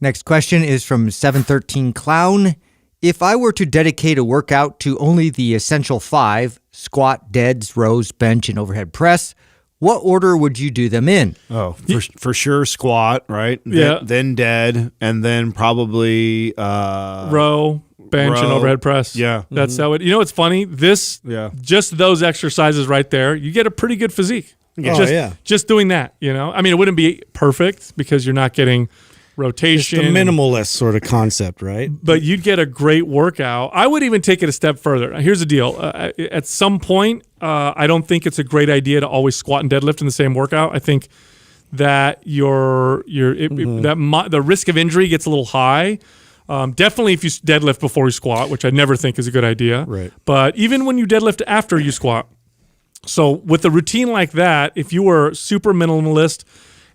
Next question is from 713 Clown. If I were to dedicate a workout to only the essential 5, squat, deads, rows, bench, and overhead press, what order would you do them in? Oh, for sure squat, right? Yeah. Then dead, and then probably row, bench, and overhead press. Yeah. That's how it. You know what's funny? Just those exercises right there, you get a pretty good physique. Just doing that, I mean, it wouldn't be perfect because you're not getting rotation. It's the minimalist sort of concept, right? But you'd get a great workout. I would even take it a step further. Here's the deal. At some point, I don't think it's a great idea to always squat and deadlift in the same workout. I think that the risk of injury gets a little high. Definitely if you deadlift before you squat, which I never think is a good idea. Right. But even when you deadlift after you squat. So with a routine like that, if you were super minimalist,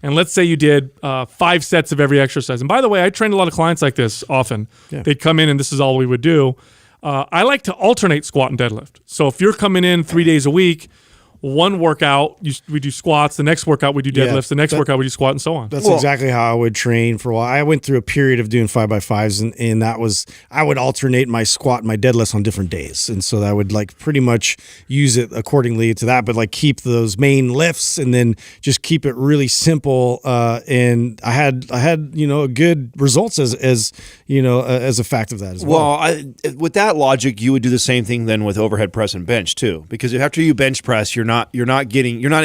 and let's say you did 5 sets of every exercise. And by the way, I trained a lot of clients like this often. Yeah. They'd come in and this is all we would do. I like to alternate squat and deadlift. So if you're coming in 3 days a week, one workout, we do squats. The next workout, we do deadlifts. The next workout, we do squat, and so on. That's exactly how I would train for a while. I went through a period of doing 5x5s, and that was, I would alternate my squat and my deadlifts on different days. And so I would pretty much use it accordingly to that, but keep those main lifts and then just keep it really simple. And I had good results as a fact of that as well. Well, with that logic, you would do the same thing then with overhead press and bench too, because after you bench press, you're not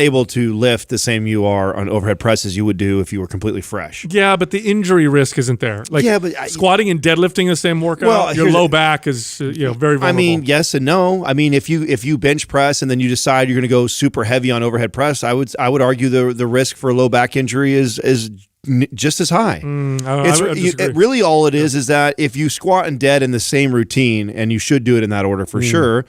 able to lift the same you are on overhead press as you would do if you were completely fresh. Yeah, but the injury risk isn't there. Squatting and deadlifting the same workout, your low back is very vulnerable. I mean, yes and no. I mean, if you bench press and then you decide you're going to go super heavy on overhead press, I would argue the risk for low back injury is just as high. Really all it is that if you squat and dead in the same routine, and you should do it in that order for sure,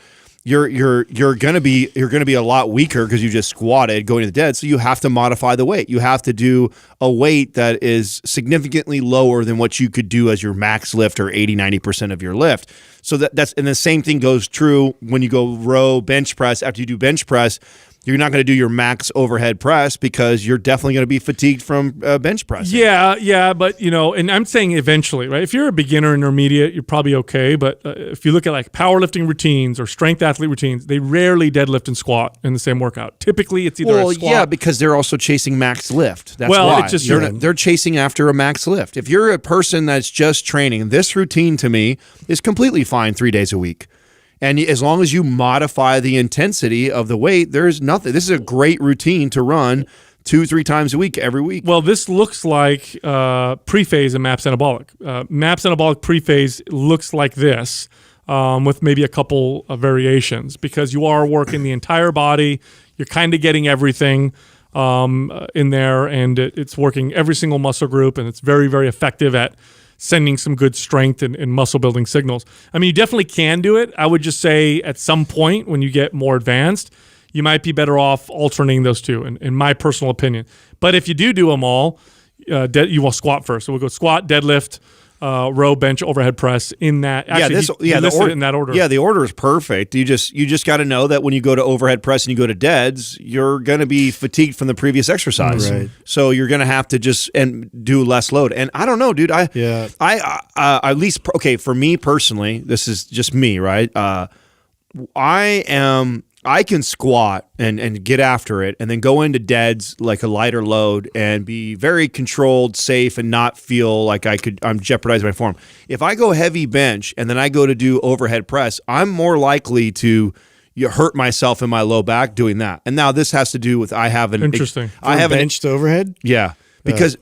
you're gonna be a lot weaker because you just squatted going to the dead. So you have to modify the weight. You have to do a weight that is significantly lower than what you could do as your max lift or 80-90% of your lift. So that's and the same thing goes true when you go row bench press. After you do bench press, you're not going to do your max overhead press because you're definitely going to be fatigued from bench pressing. Yeah, but and I'm saying eventually, right? If you're a beginner intermediate, you're probably okay. But if you look at powerlifting routines or strength athlete routines, they rarely deadlift and squat in the same workout. Typically, it's either a squat. Yeah, because they're also chasing max lift. That's why. They're chasing after a max lift. If you're a person that's just training, this routine to me is completely fine 3 days a week. And as long as you modify the intensity of the weight, there's nothing. This is a great routine to run 2-3 times a week, every week. Well, this looks like pre-phase and MAPS anabolic. MAPS anabolic pre-phase looks like this with maybe a couple of variations because you are working the entire body. You're kind of getting everything in there, and it's working every single muscle group, and it's very, very effective at sending some good strength and muscle building signals. I mean, you definitely can do it. I would just say at some point when you get more advanced, you might be better off alternating those two, in my personal opinion. But if you do them all, you will squat first. So we'll go squat, deadlift, row, bench, overhead press in that. Actually, in that order. Yeah, the order is perfect. You just got to know that when you go to overhead press and you go to deads, you're going to be fatigued from the previous exercise. Right. So you're going to have to just do less load. And I don't know, dude. At least for me personally, this is just me, right? I can squat and get after it and then go into deads like a lighter load and be very controlled, safe, and not feel like I'm jeopardizing my form. If I go heavy bench and then I go to do overhead press, I'm more likely to hurt myself in my low back doing that. And now this has to do with I have bench to overhead? Yeah.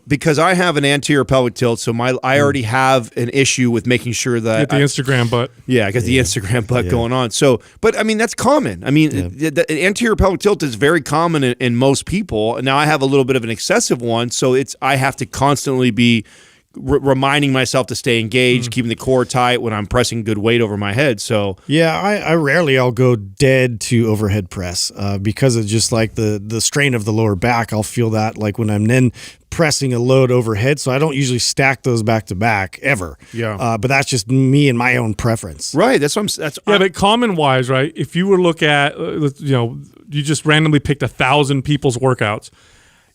Because I have an anterior pelvic tilt, so I already have an issue with making sure that get the Instagram butt. Yeah, I got the Instagram butt going on. So, but I mean that's common. I mean, the anterior pelvic tilt is very common in most people. Now I have a little bit of an excessive one, so I have to constantly be reminding myself to stay engaged, keeping the core tight when I'm pressing good weight over my head. So I'll go dead to overhead press because of just the strain of the lower back. I'll feel that when I'm then pressing a load overhead. So I don't usually stack those back to back ever. Yeah. But that's just me and my own preference. Right. But common wise, right? If you were to look at, you just randomly picked 1,000 people's workouts.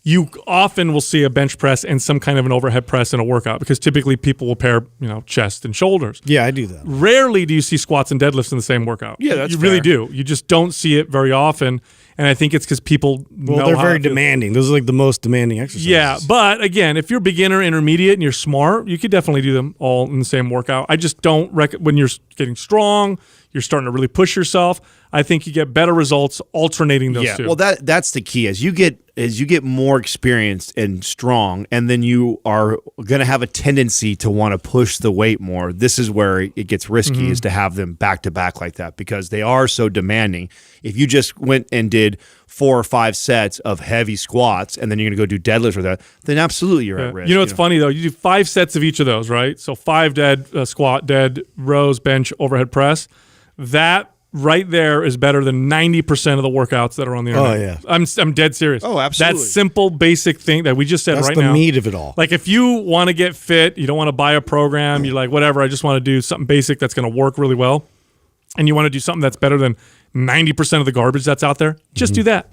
you often will see a bench press and some kind of an overhead press in a workout because typically people will pair, chest and shoulders. Yeah, I do that. Rarely do you see squats and deadlifts in the same workout. Yeah, that's you really fair. do. You just don't see it very often, and I think it's because people know they're how very it feels. demanding. Those are like the most demanding exercises. Yeah, but again, if you're beginner, intermediate, and you're smart, you could definitely do them all in the same workout. I just don't when you're getting strong, you're starting to really push yourself. I think you get better results alternating those two. Well, that's the key. As you get more experienced and strong, and then you are going to have a tendency to want to push the weight more. This is where it gets risky, is to have them back to back like that because they are so demanding. If you just went and did 4 or 5 sets of heavy squats, and then you're going to go do deadlifts with that, then absolutely you're at risk. It's funny though. You do 5 sets of each of those, right? So 5 dead, squat, dead, rows, bench, overhead press. That right there is better than 90% of the workouts that are on the internet. Oh, yeah. I'm dead serious. Oh, absolutely. That simple, basic thing that we just said That's right the now. meat of it all. Like if you want to get fit, you don't want to buy a program, you're like, whatever, I just want to do something basic that's going to work really well, and you want to do something that's better than 90% of the garbage that's out there, just do that.